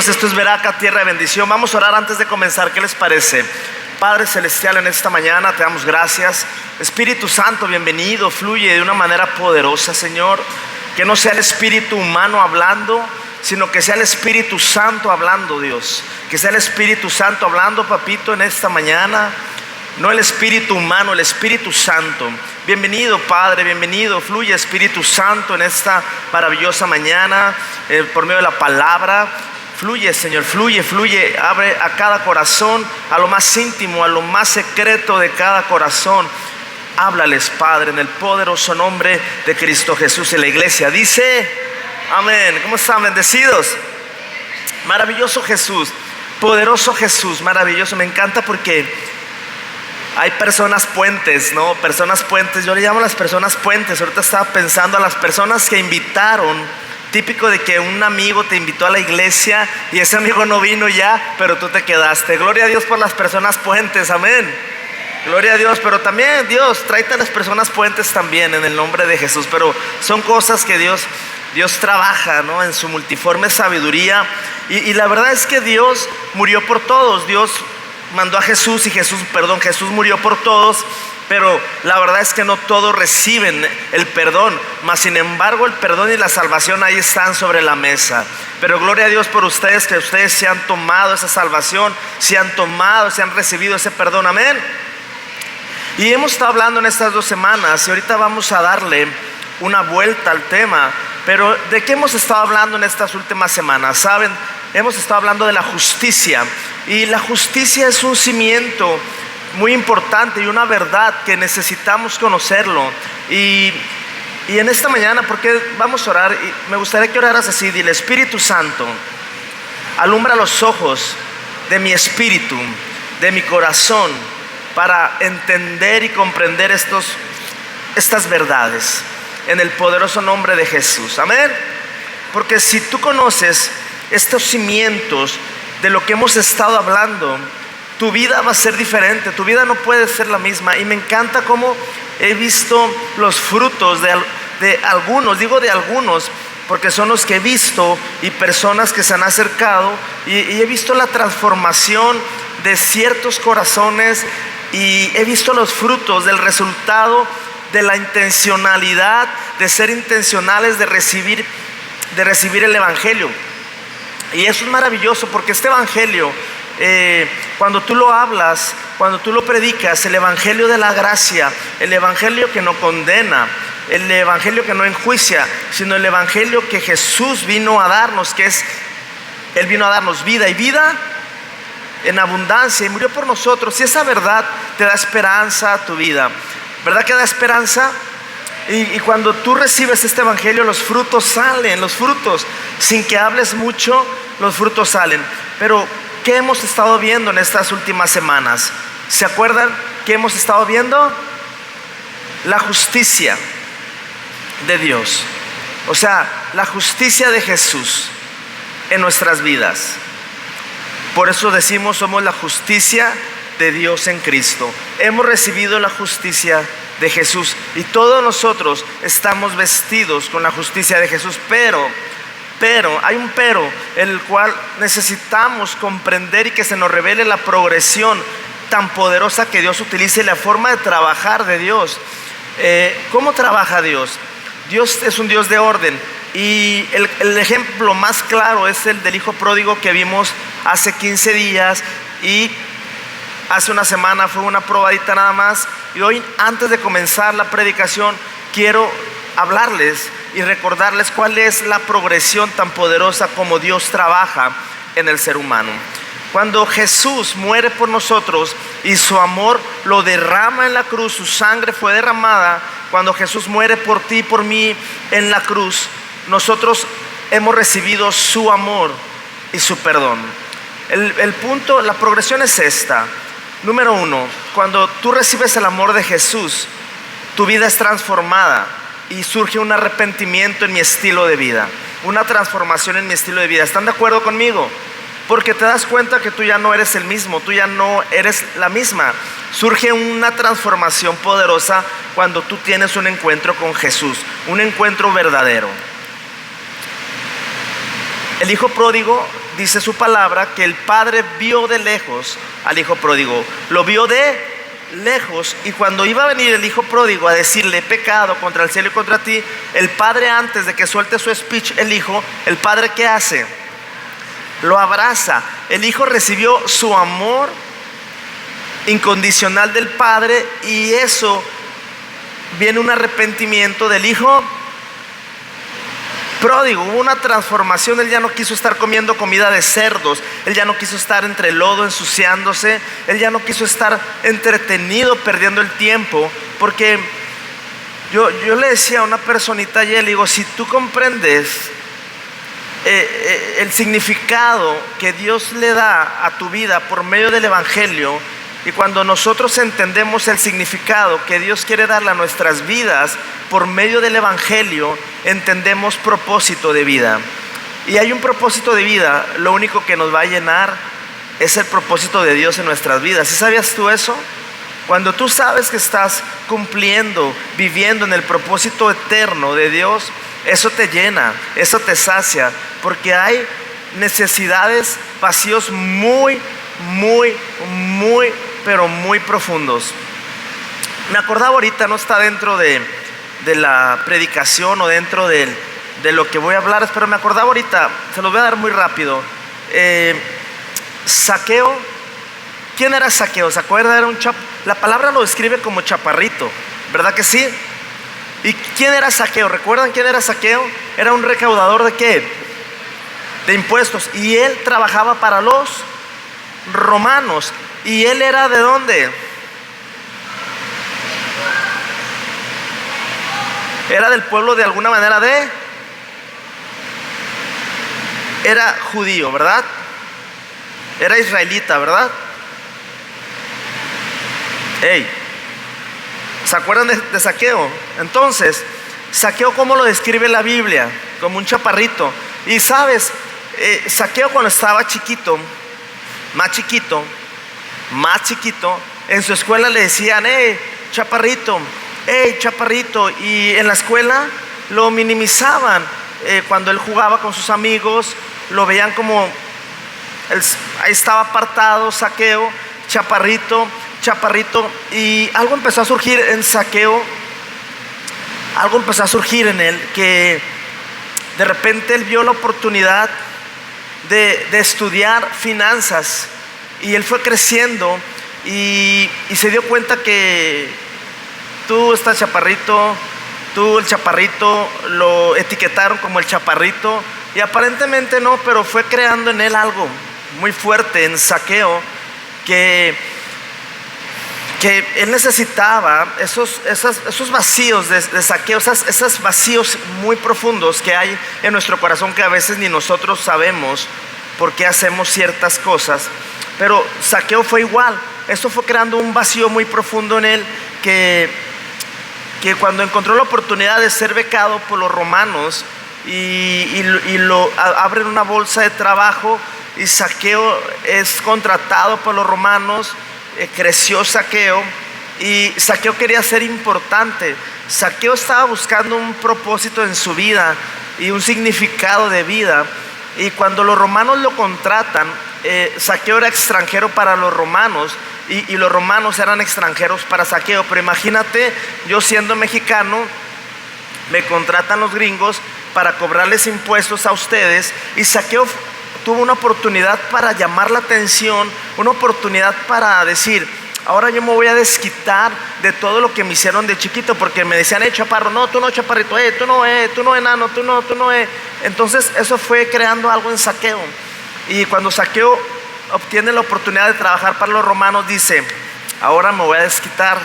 Bienvenidos, esto es Veraca, tierra de bendición. Vamos a orar antes de comenzar, ¿qué les parece? Padre Celestial, en esta mañana te damos gracias. Espíritu Santo, bienvenido, fluye de una manera poderosa, Señor. Que no sea el espíritu humano hablando, sino que sea el Espíritu Santo hablando, Dios. Que sea el Espíritu Santo hablando, papito, en esta mañana. No el espíritu humano, el Espíritu Santo. Bienvenido, Padre, bienvenido. Fluye, Espíritu Santo, en esta maravillosa mañana, por medio de la palabra. Fluye, Señor, fluye, fluye. Abre a cada corazón, a lo más íntimo, a lo más secreto de cada corazón. Háblales, Padre, en el poderoso nombre de Cristo Jesús. En la iglesia dice, amén. ¿Cómo están? Bendecidos. Maravilloso Jesús, poderoso Jesús, maravilloso. Me encanta porque hay personas puentes, ¿no? Personas puentes, yo le llamo las personas puentes. Ahorita estaba pensando a las personas que invitaron. Típico de que un amigo te invitó a la iglesia y ese amigo no vino ya, pero tú te quedaste. Gloria a Dios por las personas puentes, amén. Gloria a Dios, pero también Dios, tráete a las personas puentes también en el nombre de Jesús. Pero son cosas que Dios trabaja, ¿no? En su multiforme sabiduría. Y la verdad es que Dios murió por todos. Dios mandó a Jesús y Jesús murió por todos, pero la verdad es que no todos reciben el perdón, mas sin embargo el perdón y la salvación ahí están sobre la mesa. Pero gloria a Dios por ustedes, que ustedes se han tomado esa salvación, se han recibido ese perdón, amén. Y hemos estado hablando en estas 2 semanas y ahorita vamos a darle una vuelta al tema. Pero ¿de qué hemos estado hablando en estas últimas semanas? ¿Saben? Hemos estado hablando de la justicia. Y la justicia es un cimiento muy importante y una verdad que necesitamos conocerlo. Y en esta mañana, porque vamos a orar, y me gustaría que oraras así. Dile: Espíritu Santo, alumbra los ojos de mi espíritu, de mi corazón, para entender y comprender estas verdades, en el poderoso nombre de Jesús, amén. Porque si tú conoces estos cimientos de lo que hemos estado hablando, tu vida va a ser diferente, tu vida no puede ser la misma. Y me encanta cómo he visto los frutos de algunos, digo de algunos, porque son los que he visto, y personas que se han acercado, y he visto la transformación de ciertos corazones, y he visto los frutos del resultado de la intencionalidad, de ser intencionales, de recibir el Evangelio. Y eso es maravilloso, porque este Evangelio, cuando tú lo hablas, cuando tú lo predicas, el Evangelio de la gracia, el Evangelio que no condena, el Evangelio que no enjuicia, sino el Evangelio que Jesús vino a darnos, Él vino a darnos vida, y vida en abundancia, y murió por nosotros. Y esa verdad te da esperanza a tu vida. ¿Verdad que da esperanza? Y cuando tú recibes este Evangelio, los frutos salen, los frutos, sin que hables mucho, los frutos salen. Pero ¿qué hemos estado viendo en estas últimas semanas? ¿Se acuerdan qué hemos estado viendo? La justicia de Dios, o sea, la justicia de Jesús en nuestras vidas. Por eso decimos, somos la justicia de Dios en Cristo. Hemos recibido la justicia de Jesús, y todos nosotros estamos vestidos con la justicia de Jesús. Pero hay un pero, el cual necesitamos comprender y que se nos revele la progresión tan poderosa que Dios utiliza y la forma de trabajar de Dios. ¿Cómo trabaja Dios? Dios es un Dios de orden, y el ejemplo más claro es el del hijo pródigo que vimos hace 15 días, y hace una semana fue una probadita nada más. Y hoy, antes de comenzar la predicación, quiero hablarles y recordarles cuál es la progresión tan poderosa como Dios trabaja en el ser humano. Cuando Jesús muere por nosotros y su amor lo derrama en la cruz, su sangre fue derramada. Cuando Jesús muere por ti y por mí en la cruz, nosotros hemos recibido su amor y su perdón. El punto, la progresión es esta. Número 1, cuando tú recibes el amor de Jesús, tu vida es transformada y surge un arrepentimiento en mi estilo de vida, una transformación en mi estilo de vida. ¿Están de acuerdo conmigo? Porque te das cuenta que tú ya no eres el mismo, tú ya no eres la misma. Surge una transformación poderosa cuando tú tienes un encuentro con Jesús, un encuentro verdadero. El hijo pródigo dice su palabra que el padre vio de lejos al hijo pródigo, lo vio de lejos, y cuando iba a venir el hijo pródigo a decirle: he pecado contra el cielo y contra ti, el padre, antes de que suelte su speech, el padre, ¿qué hace? Lo abraza. El hijo recibió su amor incondicional del padre, y eso viene un arrepentimiento del hijo pródigo. Hubo una transformación. Él ya no quiso estar comiendo comida de cerdos, él ya no quiso estar entre el lodo ensuciándose, él ya no quiso estar entretenido perdiendo el tiempo. Porque yo le decía a una personita ayer, le digo: si tú comprendes el significado que Dios le da a tu vida por medio del evangelio, y cuando nosotros entendemos el significado que Dios quiere darle a nuestras vidas por medio del evangelio, entendemos propósito de vida. Y hay un propósito de vida, lo único que nos va a llenar es el propósito de Dios en nuestras vidas. ¿Sí sabías tú eso? Cuando tú sabes que estás cumpliendo, viviendo en el propósito eterno de Dios, eso te llena, eso te sacia, porque hay necesidades, vacíos muy, pero muy profundos. Me acordaba ahorita, no está dentro de la predicación o dentro de lo que voy a hablar, pero me acordaba ahorita, se los voy a dar muy rápido. Zaqueo. ¿Quién era Zaqueo? ¿Se acuerda? La palabra lo describe como chaparrito, ¿verdad que sí? ¿Y quién era Zaqueo? ¿Recuerdan quién era Zaqueo? Era un recaudador ¿de qué? De impuestos. Y él trabajaba para los romanos. ¿Y él era de dónde? Era del pueblo, de alguna manera, era judío, ¿verdad? Era israelita, ¿verdad? ¿Se acuerdan de Zaqueo? Entonces, Zaqueo, ¿cómo lo describe la Biblia? Como un chaparrito. Y sabes, Zaqueo, cuando estaba chiquito, más chiquito, en su escuela le decían: chaparrito, chaparrito. Y en la escuela lo minimizaban. Cuando él jugaba con sus amigos, lo veían como ahí estaba apartado Zaqueo, chaparrito. Y algo empezó a surgir en Zaqueo, algo empezó a surgir en él, que de repente él vio la oportunidad de estudiar finanzas. Y él fue creciendo y se dio cuenta que tú estás chaparrito, el chaparrito, lo etiquetaron como el chaparrito, y aparentemente no, pero fue creando en él algo muy fuerte en Zaqueo, que él necesitaba esos vacíos de Zaqueo, esos vacíos muy profundos que hay en nuestro corazón, que a veces ni nosotros sabemos por qué hacemos ciertas cosas. Pero Zaqueo fue igual. Esto fue creando un vacío muy profundo en él, que cuando encontró la oportunidad de ser becado por los romanos y lo abren una bolsa de trabajo, y Zaqueo es contratado por los romanos. Creció Zaqueo, y Zaqueo quería ser importante. Zaqueo estaba buscando un propósito en su vida y un significado de vida. Y cuando los romanos lo contratan, Zaqueo era extranjero para los romanos, y los romanos eran extranjeros para Zaqueo. Pero imagínate, yo siendo mexicano, me contratan los gringos para cobrarles impuestos a ustedes, y Zaqueo tuvo una oportunidad para llamar la atención, una oportunidad para decir: ahora yo me voy a desquitar de todo lo que me hicieron de chiquito, porque me decían: chaparro, no, tú no, chaparrito, tú no, enano, tú no. Entonces eso fue creando algo en Zaqueo. Y cuando Zaqueo obtiene la oportunidad de trabajar para los romanos, dice: ahora me voy a desquitar,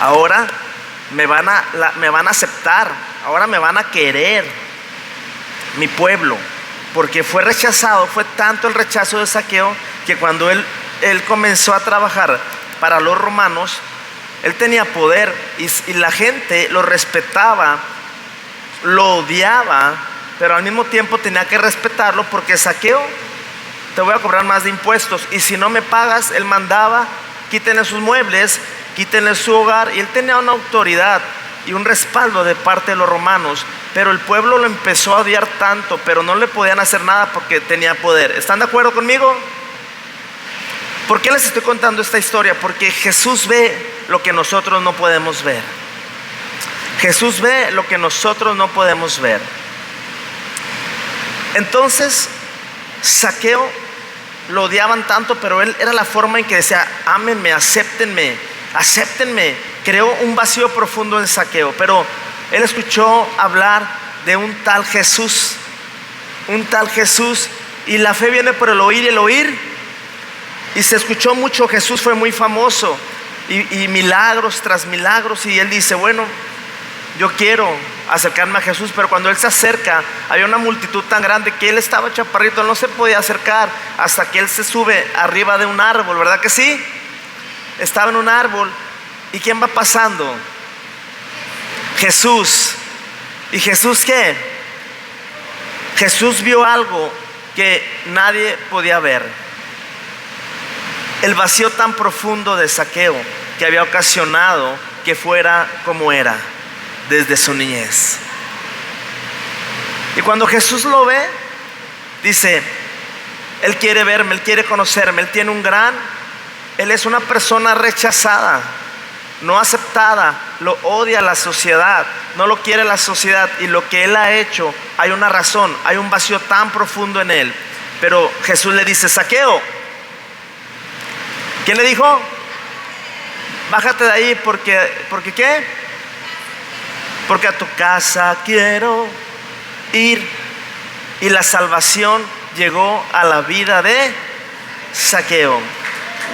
ahora me van a aceptar, ahora me van a querer mi pueblo. Porque fue rechazado, fue tanto el rechazo de Zaqueo, que cuando él comenzó a trabajar para los romanos, él tenía poder, y la gente lo respetaba, lo odiaba, pero al mismo tiempo tenía que respetarlo, porque Zaqueo: te voy a cobrar más de impuestos, y si no me pagas, él mandaba: quítenle sus muebles, quítenle su hogar. Y él tenía una autoridad y un respaldo de parte de los romanos, pero el pueblo lo empezó a odiar tanto, pero no le podían hacer nada porque tenía poder. ¿Están de acuerdo conmigo? ¿Por qué les estoy contando esta historia? Porque Jesús ve lo que nosotros no podemos ver. Jesús ve lo que nosotros no podemos ver. Entonces, Zaqueo lo odiaban tanto, pero él era la forma en que decía: ámenme, acéptenme, acéptenme. Creó un vacío profundo en Zaqueo, pero él escuchó hablar de un tal Jesús, y la fe viene por el oír y el oír, y se escuchó mucho. Jesús fue muy famoso, y milagros tras milagros, y él dice: bueno, yo quiero acercarme a Jesús. Pero cuando él se acerca, había una multitud tan grande que él estaba chaparrito, él no se podía acercar, hasta que él se sube arriba de un árbol, ¿verdad que sí? Estaba en un árbol, ¿y quién va pasando? Jesús. ¿Y Jesús qué? Jesús vio algo que nadie podía ver: el vacío tan profundo de Zaqueo, que había ocasionado que fuera como era desde su niñez. Y cuando Jesús lo ve, dice: él quiere verme, él quiere conocerme, él es una persona rechazada, no aceptada, lo odia la sociedad, no lo quiere la sociedad, y lo que él ha hecho, hay una razón, hay un vacío tan profundo en él. Pero Jesús le dice: Zaqueo. ¿Quién le dijo? Bájate de ahí, porque ¿qué? Porque a tu casa quiero ir. Y la salvación llegó a la vida de Zaqueo.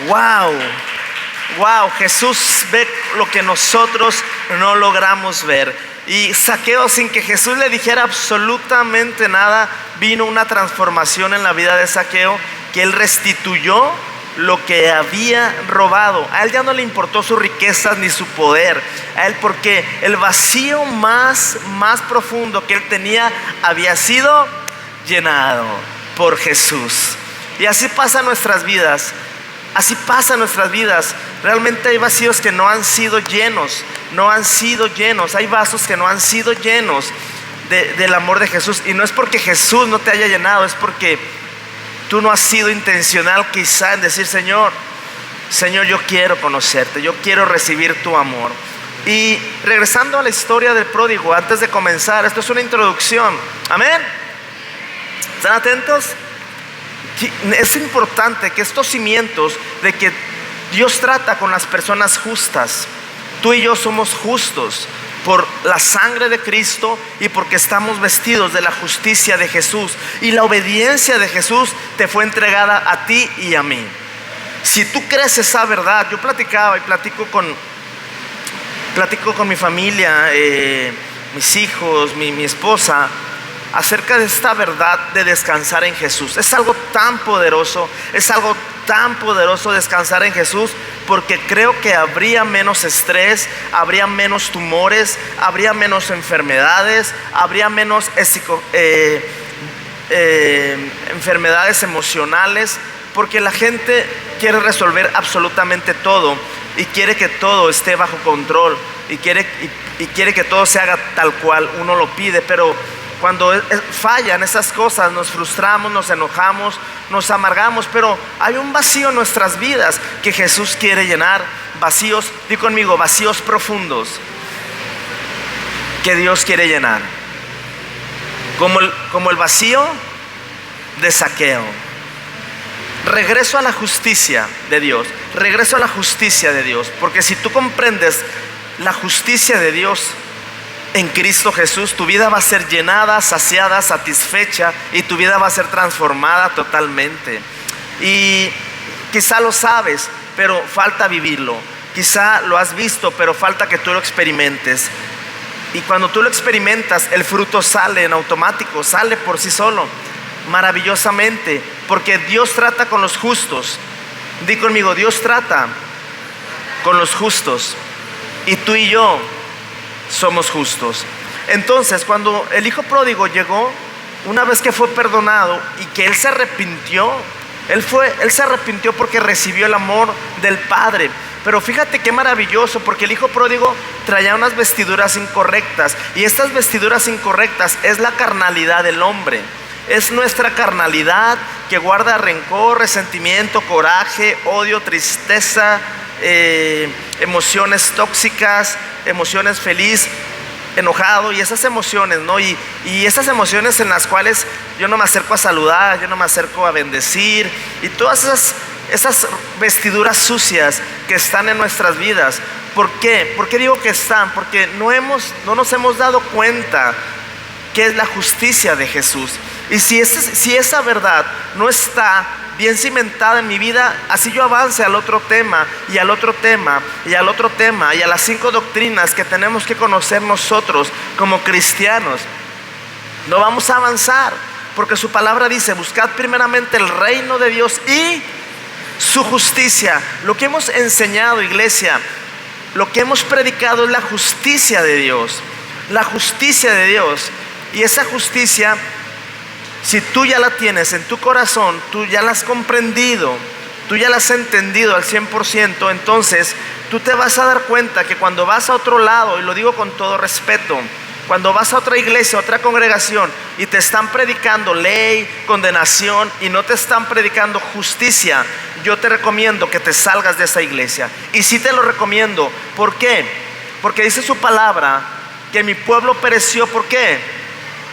Wow, Jesús ve lo que nosotros no logramos ver. Y Zaqueo, sin que Jesús le dijera absolutamente nada, vino una transformación en la vida de Zaqueo, que él restituyó lo que había robado. A él ya no le importó sus riquezas ni su poder. A él, porque el vacío más profundo que él tenía había sido llenado por Jesús. Y así pasa en nuestras vidas. Así pasa en nuestras vidas. Realmente hay vacíos que no han sido llenos. Hay vasos que no han sido llenos del amor de Jesús. Y no es porque Jesús no te haya llenado, es porque tú no has sido intencional quizá en decir: Señor, yo quiero conocerte, yo quiero recibir tu amor. Y regresando a la historia del pródigo, antes de comenzar, esto es una introducción. Amén. ¿Están atentos? Es importante que estos cimientos de que Dios trata con las personas justas, tú y yo somos justos por la sangre de Cristo y porque estamos vestidos de la justicia de Jesús, y la obediencia de Jesús te fue entregada a ti y a mí. Si tú crees esa verdad, yo platicaba y platico con mi familia, mis hijos, mi esposa, acerca de esta verdad de descansar en Jesús. Es algo tan poderoso descansar en Jesús, porque creo que habría menos estrés, habría menos tumores, habría menos enfermedades, habría menos enfermedades emocionales, porque la gente quiere resolver absolutamente todo y quiere que todo esté bajo control y quiere que todo se haga tal cual uno lo pide. Pero cuando fallan esas cosas, nos frustramos, nos enojamos, nos amargamos. Pero hay un vacío en nuestras vidas que Jesús quiere llenar. Vacíos, di conmigo, vacíos profundos que Dios quiere llenar. Como el vacío de Zaqueo. Regreso a la justicia de Dios. Porque si tú comprendes la justicia de Dios en Cristo Jesús, tu vida va a ser llenada, saciada, satisfecha, y tu vida va a ser transformada totalmente. Y quizá lo sabes, pero falta vivirlo. Quizá lo has visto, pero falta que tú lo experimentes. Y cuando tú lo experimentas, el fruto sale en automático, sale por sí solo, maravillosamente, porque Dios trata con los justos. Di conmigo, Dios trata con los justos, y tú y yo somos justos. Entonces, cuando el hijo pródigo llegó, una vez que fue perdonado y que él se arrepintió porque recibió el amor del Padre. Pero fíjate qué maravilloso, porque el hijo pródigo traía unas vestiduras incorrectas, y estas vestiduras incorrectas es la carnalidad del hombre. Es nuestra carnalidad que guarda rencor, resentimiento, coraje, odio, tristeza, emociones tóxicas, emociones feliz, enojado, y esas emociones, ¿no? Y esas emociones en las cuales yo no me acerco a saludar, yo no me acerco a bendecir, y todas esas vestiduras sucias que están en nuestras vidas. ¿Por qué? ¿Por qué digo que están? Porque no nos hemos dado cuenta qué es la justicia de Jesús. Y si esa verdad no está bien cimentada en mi vida, así yo avance al otro tema, y al otro tema, y al otro tema, y a las 5 doctrinas que tenemos que conocer nosotros como cristianos, no vamos a avanzar. Porque su palabra dice: buscad primeramente el reino de Dios y su justicia. Lo que hemos enseñado, iglesia, lo que hemos predicado es la justicia de Dios. La justicia de Dios. Y esa justicia, si tú ya la tienes en tu corazón, tú ya la has comprendido, tú ya la has entendido al 100%, entonces tú te vas a dar cuenta que cuando vas a otro lado, y lo digo con todo respeto, cuando vas a otra iglesia, a otra congregación, y te están predicando ley, condenación, y no te están predicando justicia, yo te recomiendo que te salgas de esa iglesia. Y sí te lo recomiendo. ¿Por qué? Porque dice su palabra que mi pueblo pereció. ¿Por qué?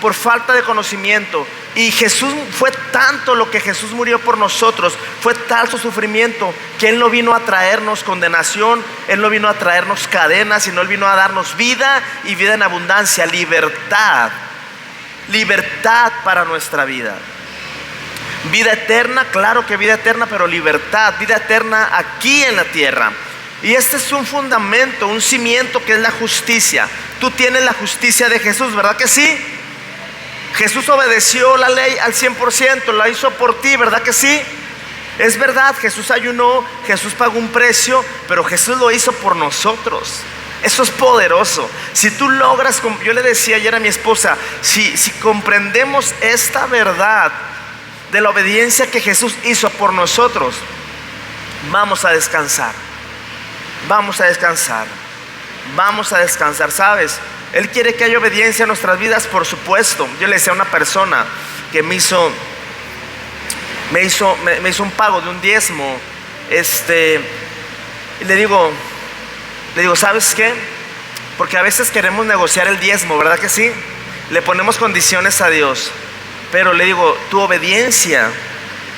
Por falta de conocimiento. Y Jesús, fue tanto lo que Jesús murió por nosotros, fue tal su sufrimiento, que Él no vino a traernos condenación, Él no vino a traernos cadenas, sino Él vino a darnos vida, y vida en abundancia, libertad. Libertad para nuestra vida. Vida eterna, claro que vida eterna, pero libertad, vida eterna aquí en la tierra. Y este es un fundamento, un cimiento, que es la justicia. Tú tienes la justicia de Jesús, ¿verdad que sí? Jesús obedeció la ley al 100%, la hizo por ti, ¿verdad que sí? Es verdad, Jesús ayunó, Jesús pagó un precio, pero Jesús lo hizo por nosotros. Eso es poderoso. Si tú logras, yo le decía ayer a mi esposa, si comprendemos esta verdad de la obediencia que Jesús hizo por nosotros, vamos a descansar. Vamos a descansar. Vamos a descansar, ¿sabes? Él quiere que haya obediencia en nuestras vidas, por supuesto. Yo le decía a una persona que me hizo un pago de un diezmo, y le digo, ¿sabes qué? Porque a veces queremos negociar el diezmo, ¿verdad que sí? Le ponemos condiciones a Dios. Pero le digo, tu obediencia,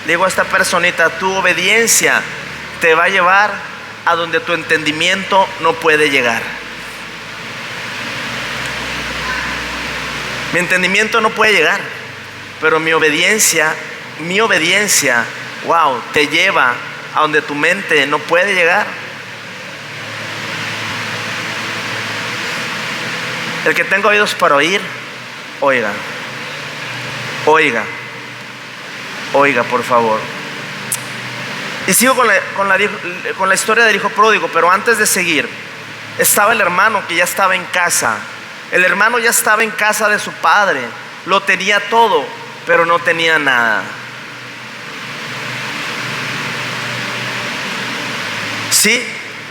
le digo a esta personita, tu obediencia te va a llevar a donde tu entendimiento no puede llegar. Mi entendimiento no puede llegar, pero mi obediencia, wow, te lleva a donde tu mente no puede llegar. El que tenga oídos para oír, oiga. Oiga, por favor. Y sigo con la historia del hijo pródigo, pero antes de seguir, estaba el hermano que ya estaba en casa. El hermano ya estaba en casa de su padre, lo tenía todo, pero no tenía nada. Sí,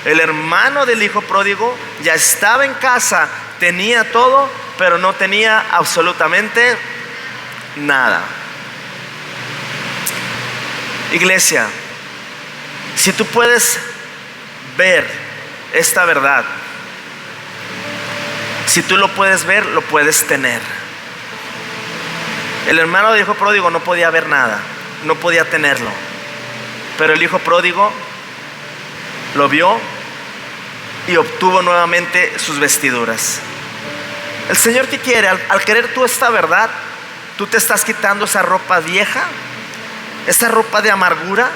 el hermano del hijo pródigo ya estaba en casa, tenía todo, pero no tenía absolutamente nada. Iglesia, si tú puedes ver esta verdad, si tú lo puedes ver, lo puedes tener. El hermano del hijo pródigo no podía ver nada, no podía tenerlo, pero el hijo pródigo lo vio y obtuvo nuevamente sus vestiduras. El Señor, ¿qué quiere? Al querer tú esta verdad, tú te estás quitando esa ropa vieja, esa ropa de amargura,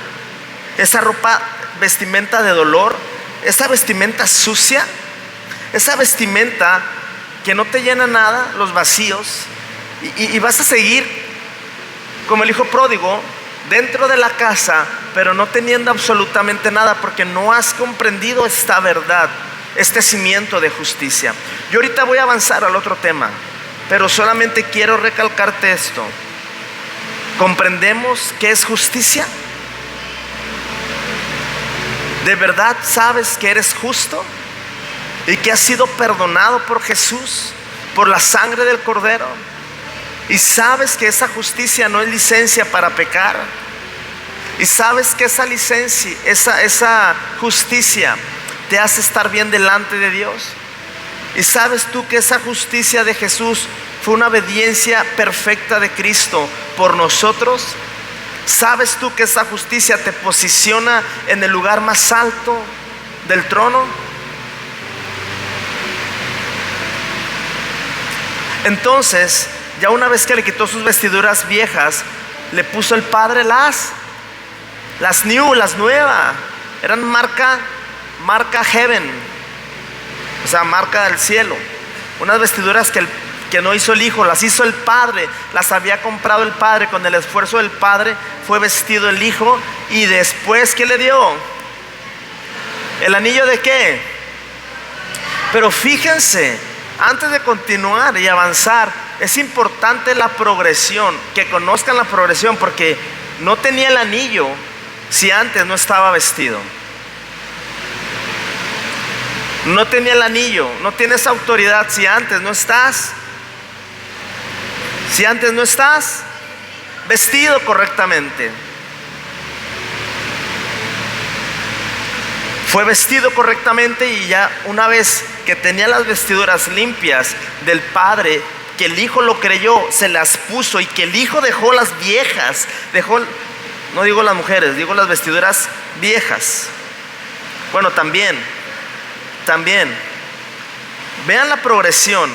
esa ropa, vestimenta de dolor, esa vestimenta sucia, esa vestimenta que no te llena nada, los vacíos, y vas a seguir como el hijo pródigo dentro de la casa, pero no teniendo absolutamente nada, porque no has comprendido esta verdad, este cimiento de justicia. Yo ahorita voy a avanzar al otro tema, pero solamente quiero recalcarte esto. ¿Comprendemos qué es justicia? ¿De verdad sabes que eres justo y que has sido perdonado por Jesús, por la sangre del Cordero? Y sabes que esa justicia no es licencia para pecar. Y sabes que esa licencia, esa justicia te hace estar bien delante de Dios. Y sabes tú que esa justicia de Jesús fue una obediencia perfecta de Cristo por nosotros. ¿Sabes tú que esa justicia te posiciona en el lugar más alto del trono? Entonces, ya una vez que le quitó sus vestiduras viejas, le puso el Padre las nuevas. Eran marca heaven, o sea, marca del cielo. Unas vestiduras que no hizo el Hijo, las hizo el Padre. Las había comprado el Padre. Con el esfuerzo del Padre fue vestido el Hijo. Y después, ¿qué le dio? ¿El anillo de qué? Pero fíjense, antes de continuar y avanzar, es importante la progresión, que conozcan la progresión, porque no tenía el anillo si antes no estaba vestido. No tenía el anillo, no tienes autoridad si antes no estás vestido correctamente. Fue vestido correctamente, y ya una vez que tenía las vestiduras limpias del Padre, que el Hijo lo creyó, se las puso, y que el Hijo dejó las viejas, no digo las mujeres, digo las vestiduras viejas. Bueno, también. Vean la progresión,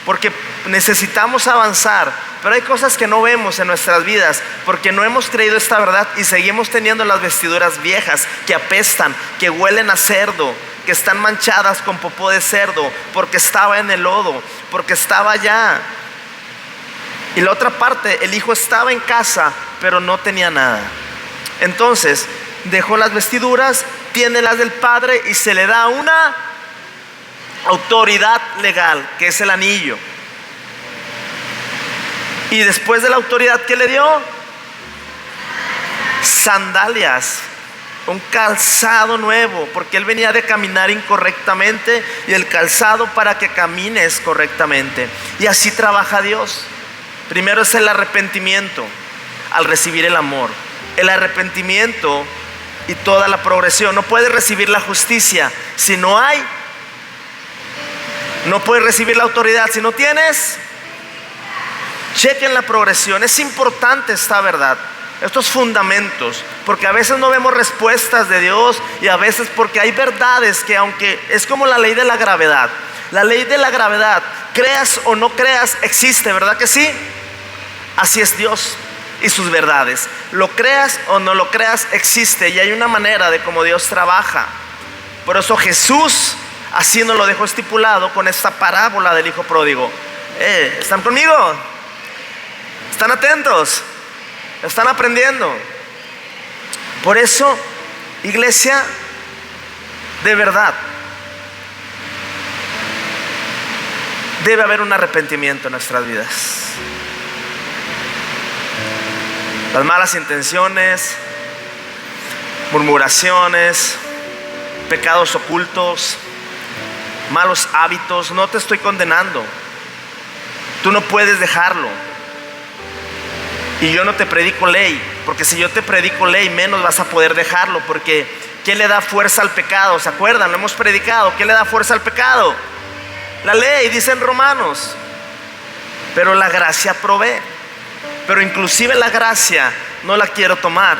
porque necesitamos avanzar. Pero hay cosas que no vemos en nuestras vidas porque no hemos creído esta verdad y seguimos teniendo las vestiduras viejas que apestan, que huelen a cerdo, que están manchadas con popó de cerdo, porque estaba en el lodo, porque estaba allá. Y la otra parte, el Hijo estaba en casa, pero no tenía nada. Entonces dejó las vestiduras, tiene las del Padre, y se le da una autoridad legal, que es el anillo. Y después de la autoridad, ¿qué le dio? Sandalias, un calzado nuevo, porque él venía de caminar incorrectamente, y el calzado para que camines correctamente. Y así trabaja Dios. Primero es el arrepentimiento al recibir el amor. El arrepentimiento y toda la progresión. No puedes recibir la justicia si no hay. No puedes recibir la autoridad si no tienes. Chequen la progresión. Es importante esta verdad, estos fundamentos, porque a veces no vemos respuestas de Dios, y a veces porque hay verdades que, aunque es como la ley de la gravedad. La ley de la gravedad, creas o no creas, existe, ¿verdad que sí? Así es Dios y sus verdades. Lo creas o no lo creas, existe, y hay una manera de cómo Dios trabaja. Por eso Jesús así nos lo dejó estipulado con esta parábola del hijo pródigo. ¿Están conmigo? ¿Están atentos? ¿Están aprendiendo? Por eso, iglesia, de verdad, debe haber un arrepentimiento en nuestras vidas. Las malas intenciones, murmuraciones, pecados ocultos, malos hábitos, no te estoy condenando. Tú no puedes dejarlo. Y yo no te predico ley, porque si yo te predico ley, menos vas a poder dejarlo. Porque ¿qué le da fuerza al pecado? ¿Se acuerdan? Lo hemos predicado. ¿Qué le da fuerza al pecado? La ley, dicen Romanos. Pero la gracia provee. Pero inclusive la gracia no la quiero tomar.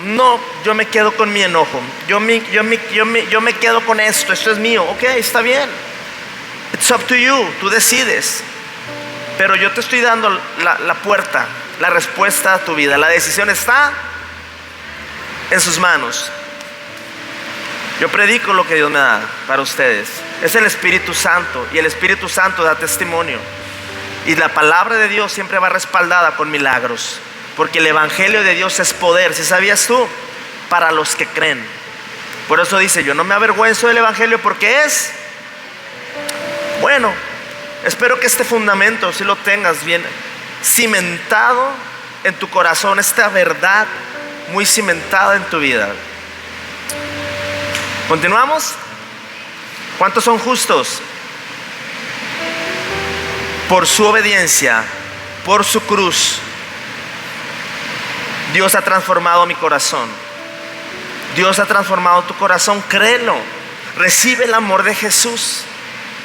No, yo me quedo con mi enojo. Yo me quedo con esto. Esto es mío. Ok, está bien. It's up to you. Tú decides. Pero yo te estoy dando la puerta, la respuesta a tu vida. La decisión está en sus manos. Yo predico lo que Dios me da para ustedes. Es el Espíritu Santo, y el Espíritu Santo da testimonio. Y la palabra de Dios siempre va respaldada con milagros, porque el Evangelio de Dios es poder. ¿Sí sabías tú? Para los que creen. Por eso dice: yo no me avergüenzo del Evangelio, porque es bueno. Espero que este fundamento, si lo tengas bien cimentado en tu corazón, esta verdad muy cimentada en tu vida. ¿Continuamos? ¿Cuántos son justos? Por su obediencia, por su cruz, Dios ha transformado mi corazón. Dios ha transformado tu corazón, créelo. Recibe el amor de Jesús.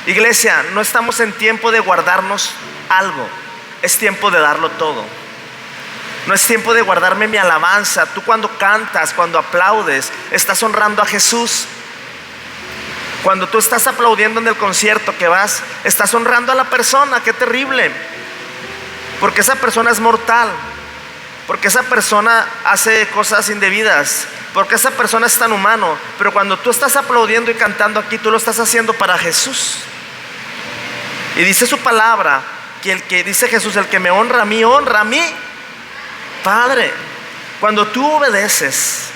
Iglesia, no estamos en tiempo de guardarnos algo, es tiempo de darlo todo. No es tiempo de guardarme mi alabanza. Tú cuando cantas, cuando aplaudes, estás honrando a Jesús. Cuando tú estás aplaudiendo en el concierto que vas, estás honrando a la persona. Qué terrible, porque esa persona es mortal, porque esa persona hace cosas indebidas, porque esa persona es tan humano. Pero cuando tú estás aplaudiendo y cantando aquí, tú lo estás haciendo para Jesús. Y dice su palabra que el que, dice Jesús, el que me honra a mí, Padre. Cuando tú obedeces,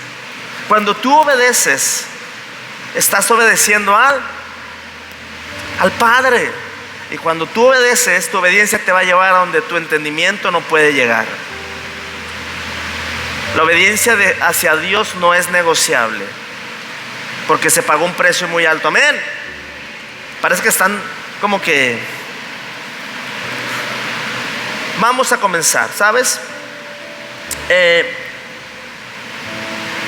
estás obedeciendo al Padre. Y cuando tú obedeces, tu obediencia te va a llevar a donde tu entendimiento no puede llegar. La obediencia hacia Dios no es negociable, porque se pagó un precio muy alto. Amén. Parece que están como que... Vamos a comenzar, ¿sabes?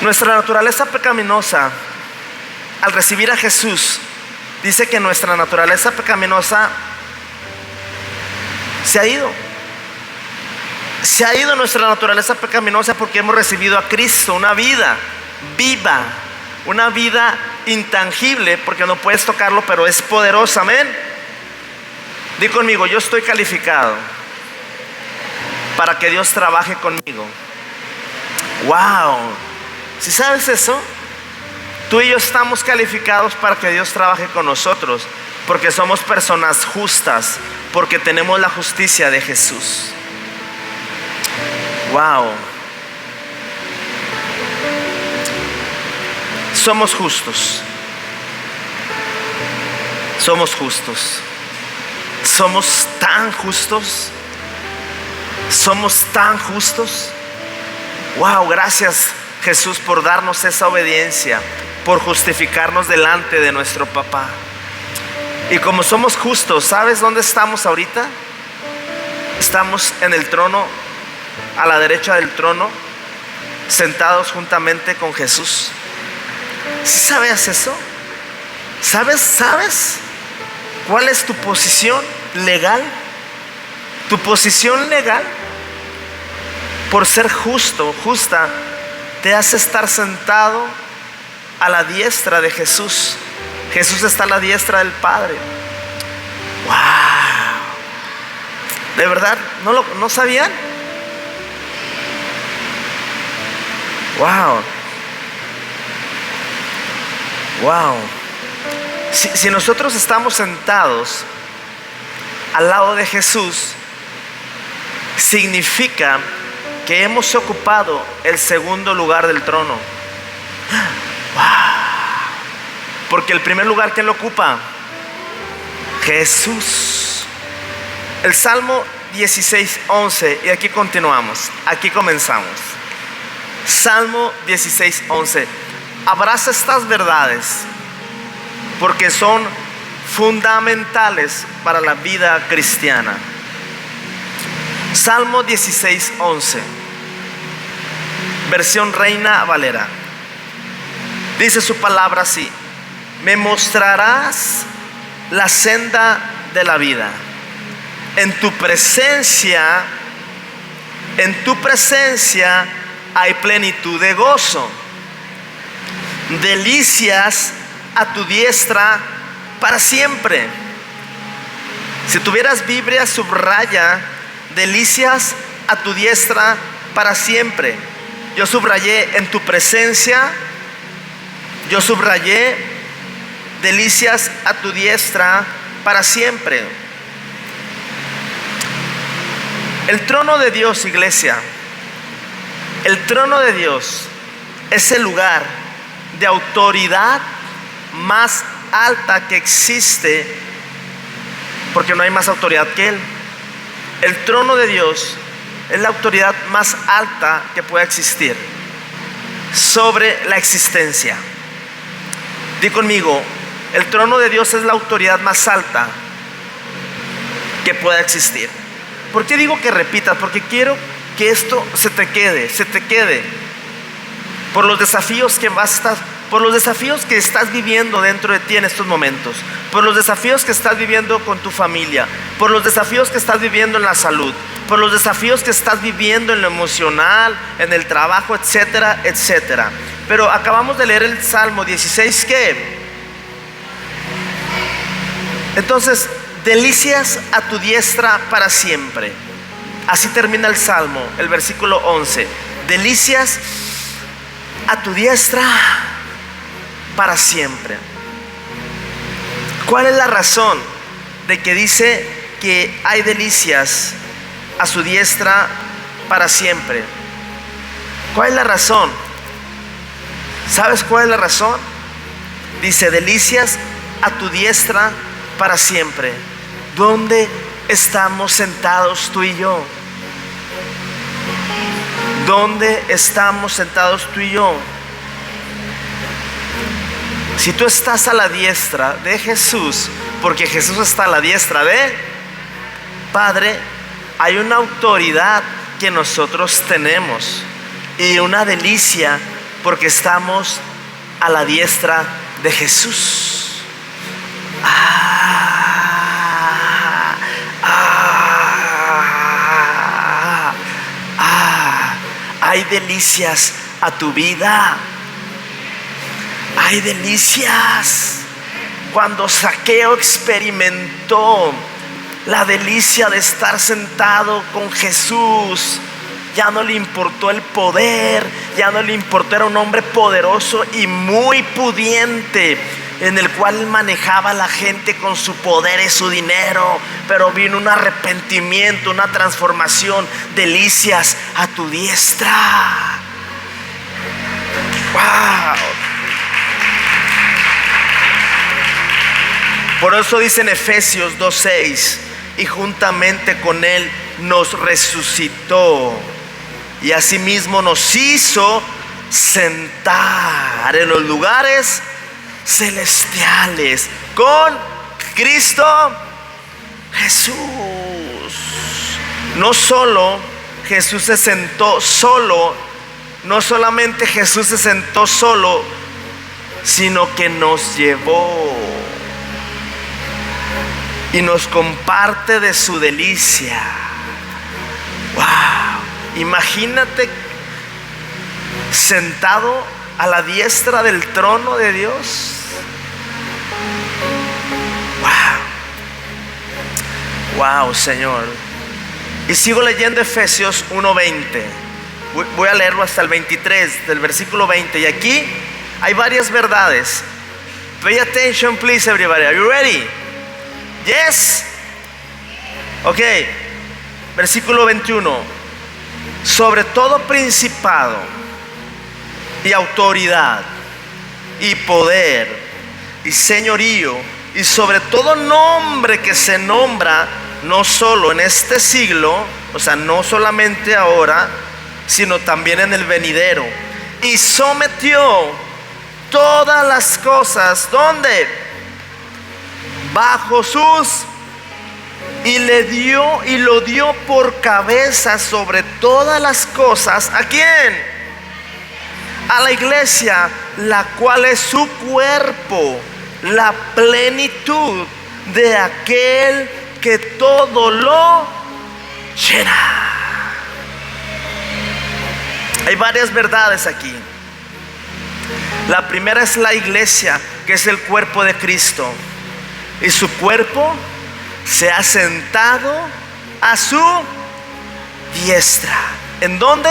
Nuestra naturaleza pecaminosa, al recibir a Jesús, dice que nuestra naturaleza pecaminosa se ha ido. Se ha ido nuestra naturaleza pecaminosa porque hemos recibido a Cristo, una vida viva, una vida intangible, porque no puedes tocarlo, pero es poderosa. Amén. Di conmigo, yo estoy calificado para que Dios trabaje conmigo. Wow. ¿Sí sabes eso? Tú y yo estamos calificados para que Dios trabaje con nosotros, porque somos personas justas, porque tenemos la justicia de Jesús. Wow. Somos justos. Somos justos. Somos tan justos. Somos tan justos. Wow, gracias Jesús por darnos esa obediencia, por justificarnos delante de nuestro papá. Y como somos justos, ¿sabes dónde estamos ahorita? Estamos en el trono, a la derecha del trono, sentados juntamente con Jesús. ¿Sí sabías eso? ¿Sabes cuál es tu posición legal? Tu posición legal, por ser justo, justa, te hace estar sentado a la diestra de Jesús. Jesús está a la diestra del Padre. Wow. ¿De verdad? ¿No sabían? Wow. Wow. Si nosotros estamos sentados al lado de Jesús, significa que hemos ocupado el segundo lugar del trono. Wow. Porque el primer lugar, ¿quién lo ocupa? Jesús. El Salmo 16:11, y aquí continuamos, aquí comenzamos. Salmo 16:11. Abraza estas verdades, porque son fundamentales para la vida cristiana. Salmo 16:11, versión Reina Valera. Dice su palabra así: me mostrarás la senda de la vida. En tu presencia hay plenitud de gozo. Delicias a tu diestra para siempre. Si tuvieras Biblia, subraya delicias a tu diestra para siempre. Yo subrayé en tu presencia. Yo subrayé delicias a tu diestra para siempre. El trono de Dios, iglesia, el trono de Dios es el lugar de autoridad más alta que existe, porque no hay más autoridad que Él. El trono de Dios es la autoridad más alta que pueda existir sobre la existencia. Di conmigo, el trono de Dios es la autoridad más alta que pueda existir. ¿Por qué digo que repitas? Porque quiero que esto se te quede. Por los desafíos que estás viviendo dentro de ti en estos momentos, por los desafíos que estás viviendo con tu familia, por los desafíos que estás viviendo en la salud, por los desafíos que estás viviendo en lo emocional, en el trabajo, etcétera, etcétera. Pero acabamos de leer el Salmo 16, ¿qué? Entonces, delicias a tu diestra para siempre. Así termina el Salmo, el versículo 11. Delicias a tu diestra para siempre. ¿Cuál es la razón de que dice que hay delicias a su diestra para siempre? ¿Cuál es la razón? ¿Sabes cuál es la razón? Dice, delicias a tu diestra para siempre. ¿Dónde estamos sentados tú y yo? ¿Dónde estamos sentados tú y yo? Si tú estás a la diestra de Jesús, porque Jesús está a la diestra de Padre, hay una autoridad que nosotros tenemos y una delicia porque estamos a la diestra de Jesús. Hay delicias a tu vida. Hay delicias. Cuando Zaqueo experimentó la delicia de estar sentado con Jesús, ya no le importó el poder, ya no le importó, era un hombre poderoso y muy pudiente, en el cual manejaba a la gente con su poder y su dinero, pero vino un arrepentimiento, una transformación. Delicias a tu diestra. Wow. Por eso dice en Efesios 2:6, y juntamente con él nos resucitó y asimismo nos hizo sentar en los lugares celestiales con Cristo Jesús. No solo Jesús se sentó solo, no solamente Jesús se sentó solo, sino que nos llevó y nos comparte de su delicia. Wow, imagínate sentado a la diestra del trono de Dios. Wow, Señor. Y sigo leyendo Efesios 1:20. Voy a leerlo hasta el 23, del versículo 20. Y aquí hay varias verdades. Pay attention, please, everybody. Are you ready? Yes. Ok. Versículo 21. Sobre todo principado y autoridad y poder y señorío y sobre todo nombre que se nombra, no solo en este siglo, o sea, no solamente ahora, sino también en el venidero. Y sometió todas las cosas, ¿dónde? Bajo sus, y le dio y lo dio por cabeza sobre todas las cosas. ¿A quién? A la iglesia, la cual es su cuerpo, la plenitud de aquel que todo lo llena. Hay varias verdades aquí. La primera es la iglesia, que es el cuerpo de Cristo, y su cuerpo se ha sentado a su diestra. ¿En dónde?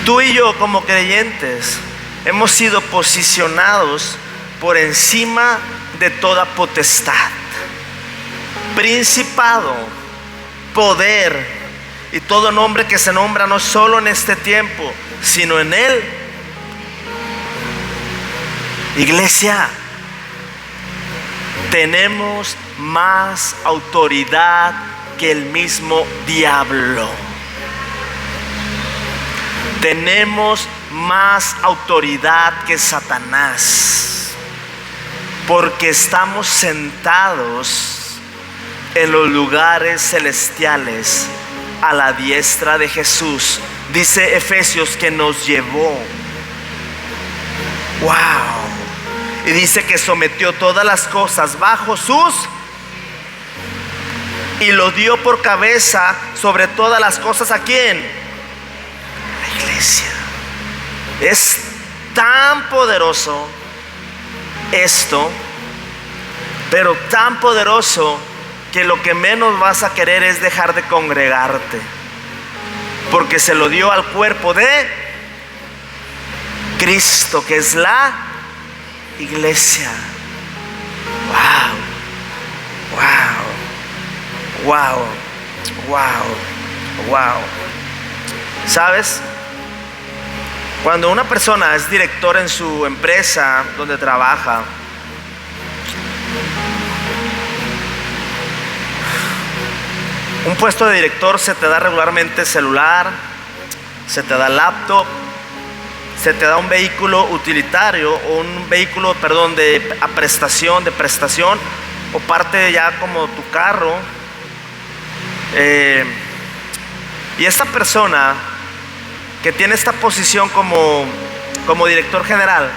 Tú y yo como creyentes hemos sido posicionados por encima de toda potestad, principado, poder y todo nombre que se nombra, no solo en este tiempo, sino en él. Iglesia, tenemos más autoridad que el mismo diablo. Tenemos más autoridad que Satanás, porque estamos sentados en los lugares celestiales a la diestra de Jesús. Dice Efesios que nos llevó. Wow. Y dice que sometió todas las cosas bajo sus y lo dio por cabeza sobre todas las cosas. ¿A quién? La iglesia. Es tan poderoso esto, pero tan poderoso que lo que menos vas a querer es dejar de congregarte, porque se lo dio al cuerpo de Cristo, que es la iglesia. Wow, wow, wow, wow. ¿Sabes? Cuando una persona es director en su empresa donde trabaja, un puesto de director se te da regularmente celular, se te da laptop, se te da un vehículo utilitario o un vehículo, de prestación o parte ya como tu carro. Y esta persona que tiene esta posición como director general,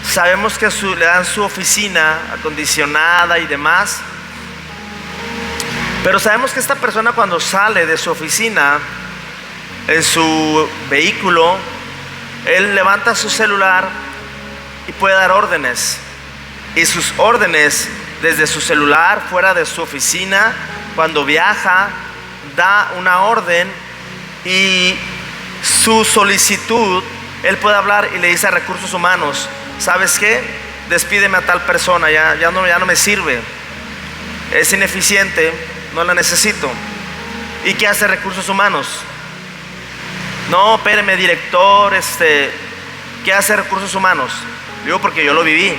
sabemos que le dan su oficina acondicionada y demás, pero sabemos que esta persona, cuando sale de su oficina en su vehículo, él levanta su celular y puede dar órdenes, y sus órdenes desde su celular, fuera de su oficina, cuando viaja, da una orden y su solicitud, él puede hablar y le dice a recursos humanos: ¿sabes qué? Despídeme a tal persona, ya no me sirve, es ineficiente, no la necesito. ¿Y qué hace recursos humanos? No, espéreme, director, ¿qué hace recursos humanos? Digo, porque yo lo viví.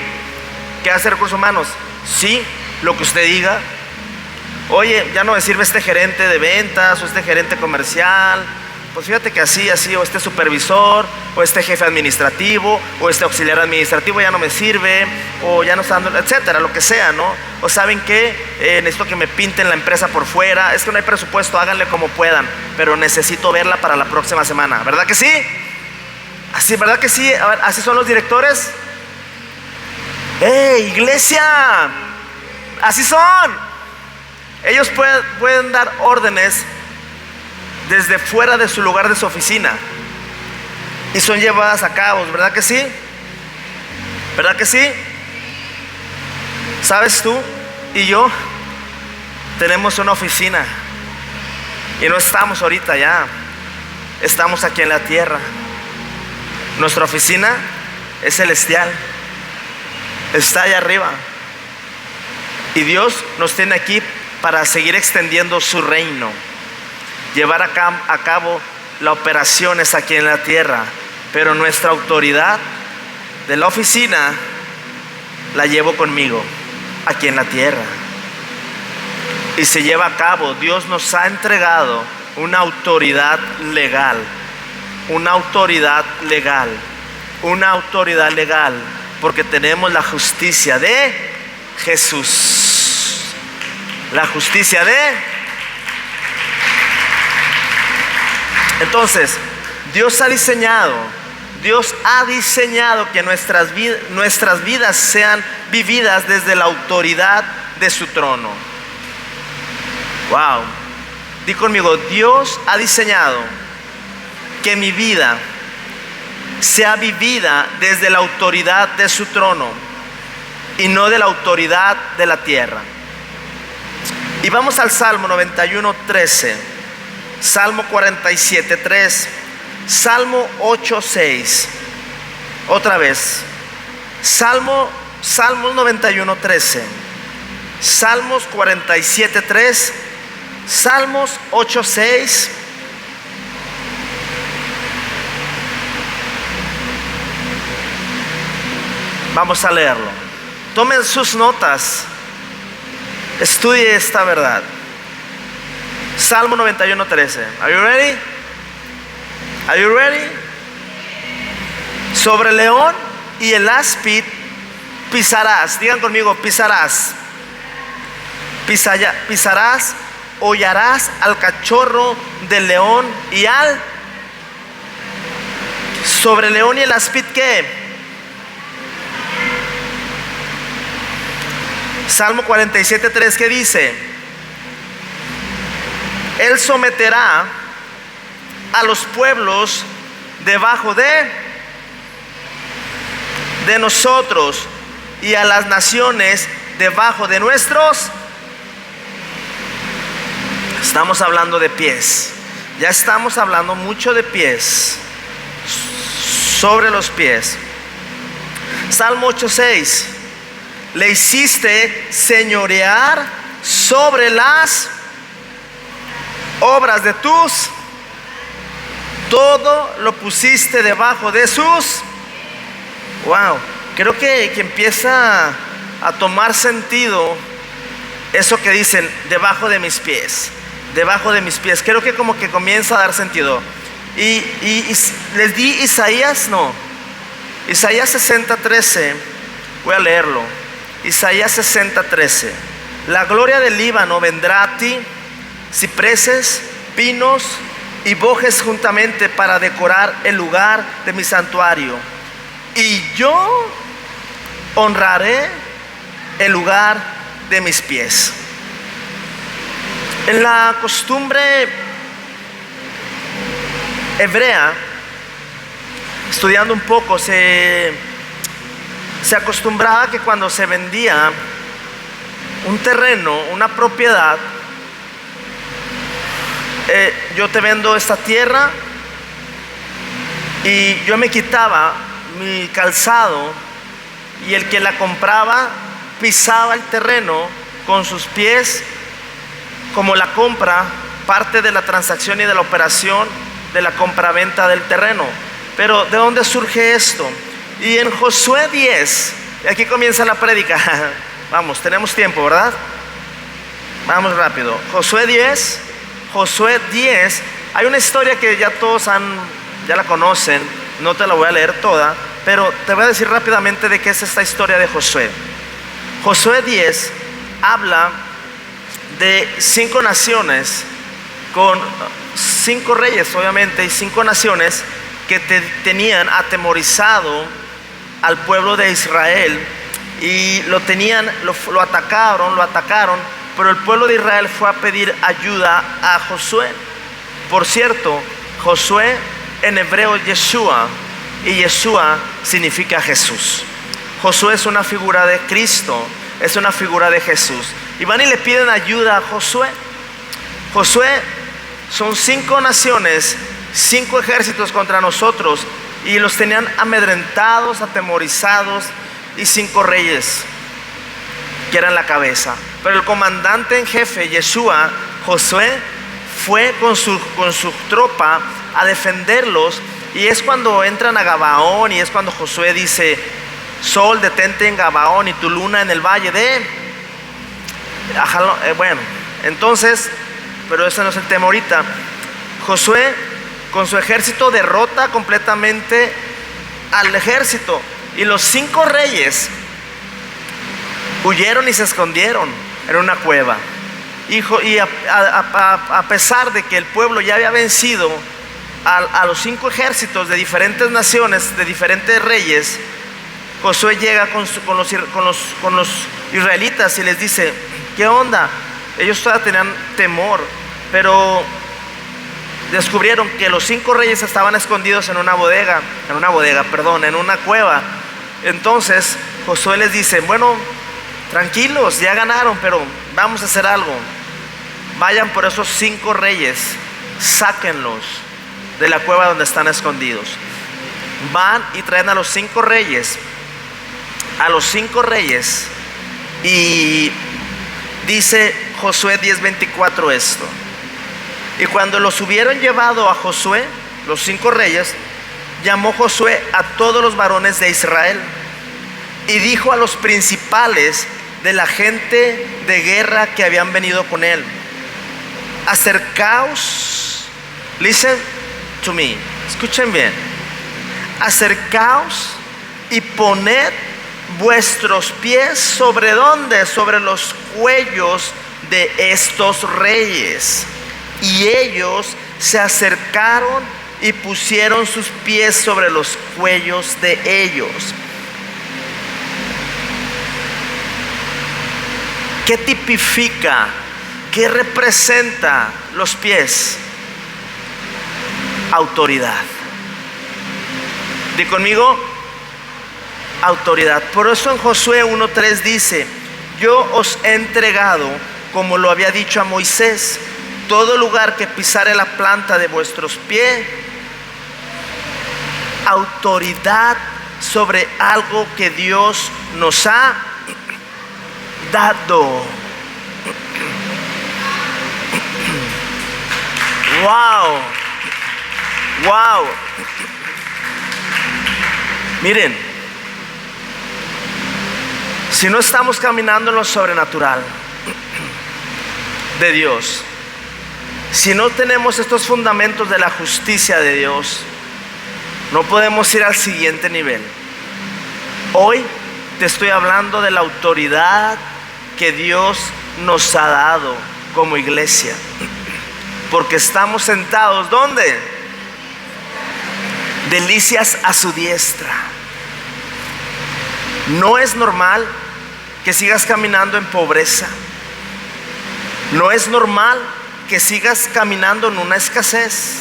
¿Qué hace recursos humanos? Sí, lo que usted diga. Oye, ya no me sirve este gerente de ventas o este gerente comercial. Pues fíjate que así, o este supervisor, o este jefe administrativo, o este auxiliar administrativo ya no me sirve, o ya no está dando, etcétera, lo que sea, ¿no? O ¿saben qué? Necesito que me pinten la empresa por fuera, es que no hay presupuesto, háganle como puedan, pero necesito verla para la próxima semana, ¿verdad que sí? Así, ¿verdad que sí? A ver, ¿así son los directores? ¡Hey, iglesia! Así son. Ellos pueden dar órdenes desde fuera de su lugar, de su oficina, y son llevadas a cabo, ¿verdad que sí? ¿Verdad que sí? ¿Sabes? Tú y yo tenemos una oficina y no estamos ahorita ya, estamos aquí en la tierra. Nuestra oficina es celestial, está allá arriba, y Dios nos tiene aquí para seguir extendiendo su reino, llevar a cabo las operaciones aquí en la tierra. Pero nuestra autoridad de la oficina la llevo conmigo aquí en la tierra, y se lleva a cabo. Dios nos ha entregado una autoridad legal, una autoridad legal, una autoridad legal, porque tenemos la justicia de Jesús, la justicia de... Entonces, Dios ha diseñado que nuestras vidas sean vividas desde la autoridad de su trono. Wow. Di conmigo: Dios ha diseñado que mi vida sea vivida desde la autoridad de su trono y no de la autoridad de la tierra. Y vamos al Salmo 91:13, Salmo 47:3, Salmo 8:6. Otra vez, Salmos 91:13, Salmos 47:3, Salmos 8:6. Vamos a leerlo. Tomen sus notas, estudie esta verdad. Salmo 91:13. Are you ready? Are you ready? Sobre el león y el áspid pisarás. Digan conmigo, pisarás. Pisarás, hollarás al cachorro del león y al... Sobre el león y el áspid, ¿qué? Salmo 47:3, ¿qué dice? Él someterá a los pueblos debajo de nosotros, y a las naciones debajo de nuestros. Estamos hablando de pies. Ya estamos hablando mucho de pies. Sobre los pies. Salmo 8:6. Le hiciste señorear sobre las obras de tus. Todo lo pusiste debajo de sus. Wow, creo que empieza a tomar sentido eso que dicen, debajo de mis pies. Debajo de mis pies. Creo que como que comienza a dar sentido. Y les di Isaías, no. Isaías 60:13. Voy a leerlo. Isaías 60:13. La gloria del Líbano vendrá a ti, cipreses, pinos y bojes juntamente para decorar el lugar de mi santuario. Y yo honraré el lugar de mis pies. En la costumbre hebrea, estudiando un poco, se acostumbraba que cuando se vendía un terreno, una propiedad, yo te vendo esta tierra y yo me quitaba mi calzado, y el que la compraba pisaba el terreno con sus pies, como la compra, parte de la transacción y de la operación de la compraventa del terreno. Pero ¿de dónde surge esto? Y en Josué 10, y aquí comienza la prédica. Vamos, tenemos tiempo, ¿verdad? Vamos rápido. Josué 10, hay una historia que ya todos ya la conocen. No te la voy a leer toda, pero te voy a decir rápidamente de qué es esta historia de Josué. Josué 10 habla de 5 naciones, con 5 reyes obviamente, y 5 naciones que tenían atemorizado al pueblo de Israel, y lo atacaron, pero el pueblo de Israel fue a pedir ayuda a Josué. Por cierto, Josué en hebreo Yeshua, y Yeshua significa Jesús. Josué es una figura de Cristo, es una figura de Jesús. Y van y le piden ayuda a Josué. Josué, son 5 naciones, 5 ejércitos contra nosotros, y los tenían amedrentados, atemorizados, y 5 reyes que eran la cabeza. Pero el comandante en jefe, Yeshua, Josué, fue con su tropa a defenderlos. Y es cuando entran a Gabaón, y es cuando Josué dice: Sol, detente en Gabaón, y tu luna en el valle de bueno, entonces, pero ese no es el tema ahorita. Josué con su ejército derrota completamente al ejército, y los 5 reyes huyeron y se escondieron en una cueva. Y a pesar de que el pueblo ya había vencido a los 5 ejércitos de diferentes naciones, de diferentes reyes, Josué llega con los israelitas y les dice: ¿qué onda? Ellos todavía tenían temor, pero descubrieron que los 5 reyes estaban escondidos en una cueva. Entonces Josué les dice: bueno, tranquilos, ya ganaron, pero vamos a hacer algo. Vayan por esos 5 reyes, sáquenlos de la cueva donde están escondidos. Van y traen a los 5 reyes. Y dice Josué 10:24 esto: y cuando los hubieron llevado a Josué, los 5 reyes, llamó Josué a todos los varones de Israel y dijo a los principales de la gente de guerra que habían venido con él: acercaos, listen to me, escuchen bien, acercaos y poned vuestros pies sobre ¿dónde? Sobre los cuellos de estos reyes. Y ellos se acercaron y pusieron sus pies sobre los cuellos de ellos. ¿Qué tipifica? ¿Qué representa los pies? Autoridad. Di conmigo, autoridad. Por eso en Josué 1:3 dice: yo os he entregado, como lo había dicho a Moisés, todo lugar que pisare la planta de vuestros pies. Autoridad sobre algo que Dios nos ha dado. Wow. Wow. Miren, si no estamos caminando en lo sobrenatural de Dios, si no tenemos estos fundamentos de la justicia de Dios, no podemos ir al siguiente nivel. Hoy te estoy hablando de la autoridad que Dios nos ha dado como iglesia, porque estamos sentados ¿dónde? Delicias a su diestra. No es normal que sigas caminando en pobreza. No es normal que sigas caminando en una escasez.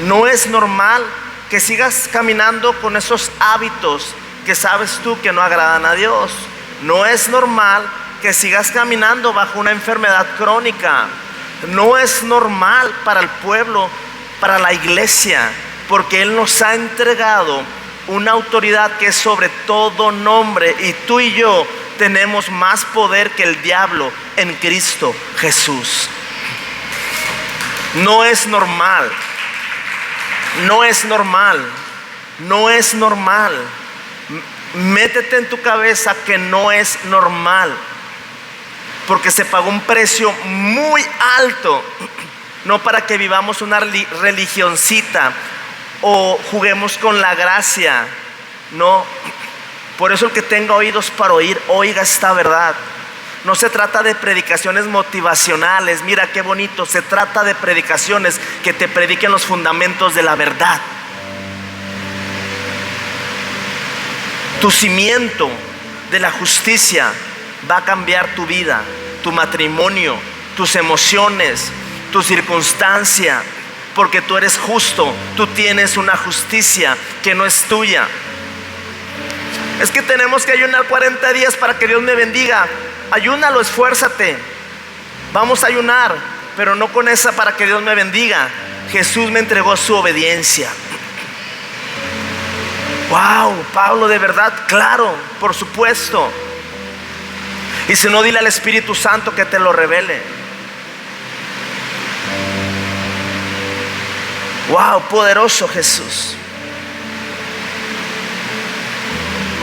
No es normal que sigas caminando con esos hábitos que sabes tú que no agradan a Dios. No es normal que sigas caminando bajo una enfermedad crónica. No es normal para el pueblo, para la iglesia, porque Él nos ha entregado una autoridad que es sobre todo nombre, y tú y yo tenemos más poder que el diablo en Cristo Jesús. No es normal. No es normal. No es normal. Métete en tu cabeza que no es normal, porque se pagó un precio muy alto, no para que vivamos una religioncita o juguemos con la gracia. No. Por eso el que tenga oídos para oír, oiga esta verdad. No se trata de predicaciones motivacionales, mira qué bonito. Se trata de predicaciones que te prediquen los fundamentos de la verdad. Tu cimiento de la justicia va a cambiar tu vida, tu matrimonio, tus emociones, tu circunstancia, porque tú eres justo. Tú tienes una justicia que no es tuya. Es que tenemos que ayunar 40 días para que Dios me bendiga. Ayúnalo, esfuérzate. Vamos a ayunar, pero no con esa para que Dios me bendiga. Jesús me entregó su obediencia. Wow, Pablo, de verdad, claro, por supuesto. Y si no, dile al Espíritu Santo que te lo revele. Wow, poderoso Jesús.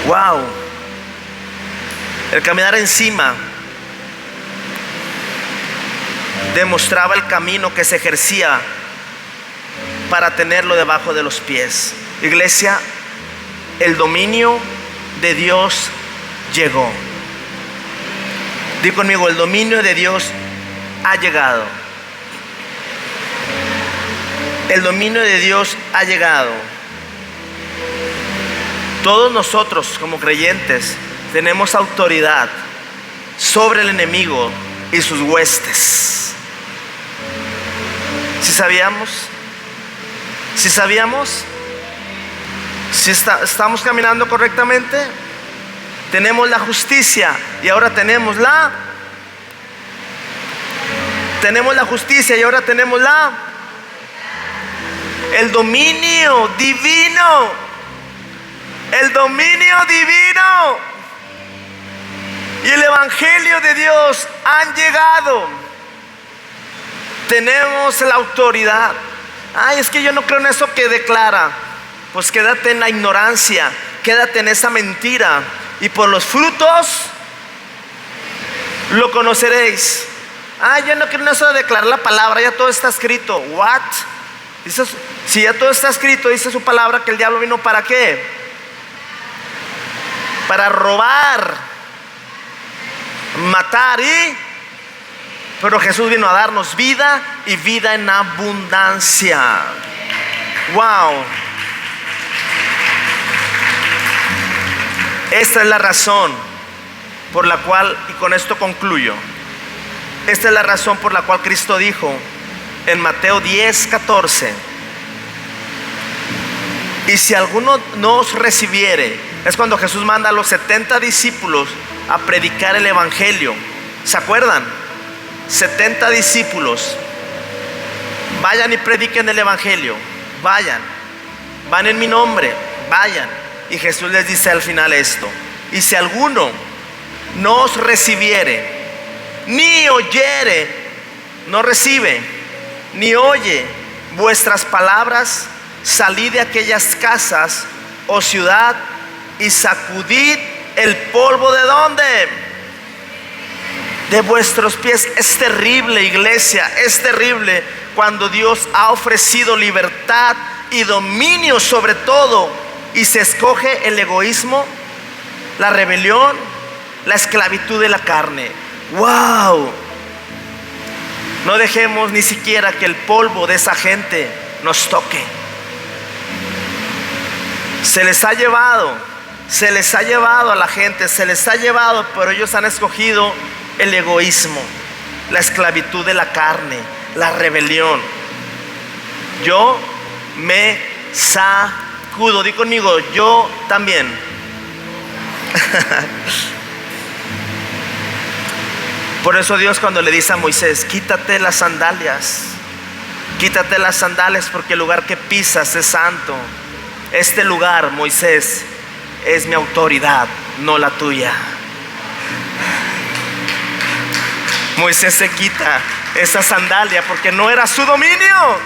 Wow. El caminar encima demostraba el camino que se ejercía para tenerlo debajo de los pies. Iglesia, el dominio de Dios llegó. Di conmigo, el dominio de Dios ha llegado. El dominio de Dios ha llegado. Todos nosotros como creyentes tenemos autoridad sobre el enemigo y sus huestes. ¿Sí sabíamos? ¿Sí sabíamos? ¿Sí estamos caminando correctamente? Tenemos la justicia y ahora tenemos la justicia y ahora tenemos el dominio divino. El dominio divino y el evangelio de Dios han llegado. Tenemos la autoridad. Ay, es que yo no creo en eso que declara. Pues quédate en la ignorancia, quédate en esa mentira, y por los frutos lo conoceréis. Ay, yo no creo en eso de declarar la palabra, ya todo está escrito. What? Dice, si ya todo está escrito, dice su palabra que el diablo vino ¿para qué? Para robar, matar pero Jesús vino a darnos vida y vida en abundancia. Wow. Esta es la razón por la cual, y con esto concluyo, esta es la razón por la cual Cristo dijo en Mateo 10:14: y si alguno no os recibiere, es cuando Jesús manda a los 70 discípulos a predicar el evangelio. ¿Se acuerdan? 70 discípulos, vayan y prediquen el evangelio, vayan, van en mi nombre, vayan. Y Jesús les dice al final esto: y si alguno no os recibiere, ni oyere, no recibe, ni oye vuestras palabras, salid de aquellas casas o ciudad y sacudid el polvo ¿de dónde? De vuestros pies. Es terrible, iglesia, es terrible cuando Dios ha ofrecido libertad y dominio sobre todo, y se escoge el egoísmo, la rebelión, la esclavitud de la carne. ¡Wow! No dejemos ni siquiera que el polvo de esa gente nos toque. Se les ha llevado a la gente, se les ha llevado, pero ellos han escogido el egoísmo, la esclavitud de la carne, la rebelión. Yo me sacudo, di conmigo, yo también. Por eso Dios, cuando le dice a Moisés: quítate las sandalias porque el lugar que pisas es santo. Este lugar, Moisés, es mi autoridad, no la tuya. Moisés se quita esa sandalia porque no era su dominio,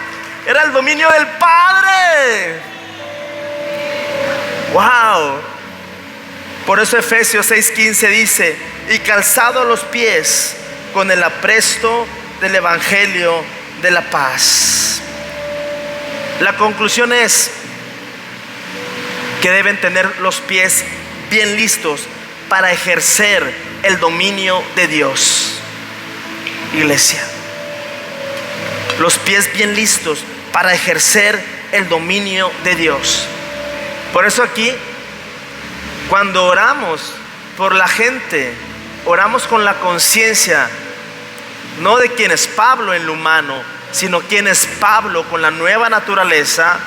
era el dominio del Padre. Wow. Por eso Efesios 6:15 dice: y calzado los pies con el apresto del evangelio de la paz. La conclusión es que deben tener los pies bien listos para ejercer el dominio de Dios. Iglesia, los pies bien listos para ejercer el dominio de Dios. Por eso aquí, cuando oramos por la gente, oramos con la conciencia no de quién es Pablo en lo humano, sino quién es Pablo con la nueva naturaleza,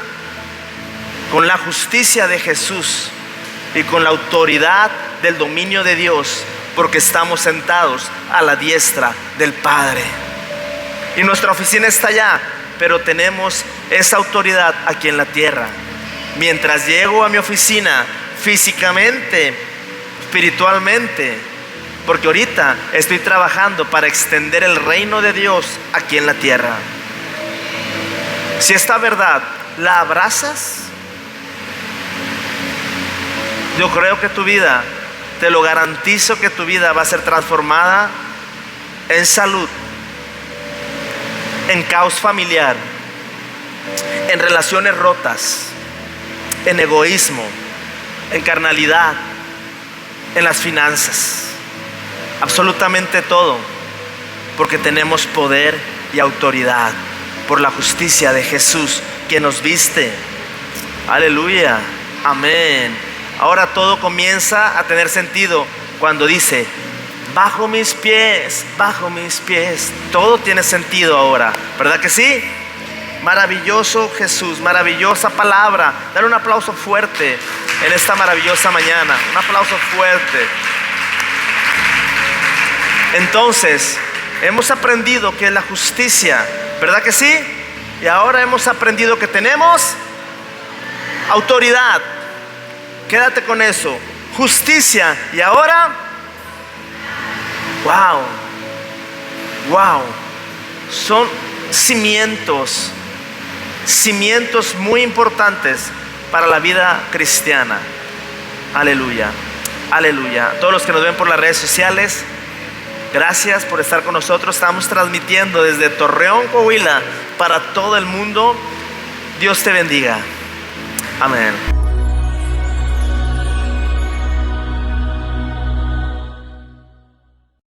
con la justicia de Jesús y con la autoridad del dominio de Dios, porque estamos sentados a la diestra del Padre. Y nuestra oficina está allá, pero tenemos esa autoridad aquí en la tierra. Mientras llego a mi oficina físicamente, espiritualmente, porque ahorita estoy trabajando para extender el reino de Dios aquí en la tierra. Si esta verdad la abrazas, yo creo que tu vida, te lo garantizo, que tu vida va a ser transformada en salud, en caos familiar, en relaciones rotas, en egoísmo, en carnalidad, en las finanzas, absolutamente todo, porque tenemos poder y autoridad por la justicia de Jesús que nos viste. Aleluya, amén. Ahora todo comienza a tener sentido cuando dice: bajo mis pies, todo tiene sentido ahora, ¿verdad que sí? Maravilloso Jesús, maravillosa palabra. Dale un aplauso fuerte en esta maravillosa mañana, un aplauso fuerte. Entonces, hemos aprendido que es la justicia, ¿verdad que sí? Y ahora hemos aprendido que tenemos autoridad. Quédate con eso, justicia. Y ahora, wow, son cimientos muy importantes para la vida cristiana. Aleluya, aleluya. Todos los que nos ven por las redes sociales, gracias por estar con nosotros. Estamos transmitiendo desde Torreón, Coahuila, para todo el mundo. Dios te bendiga. Amén.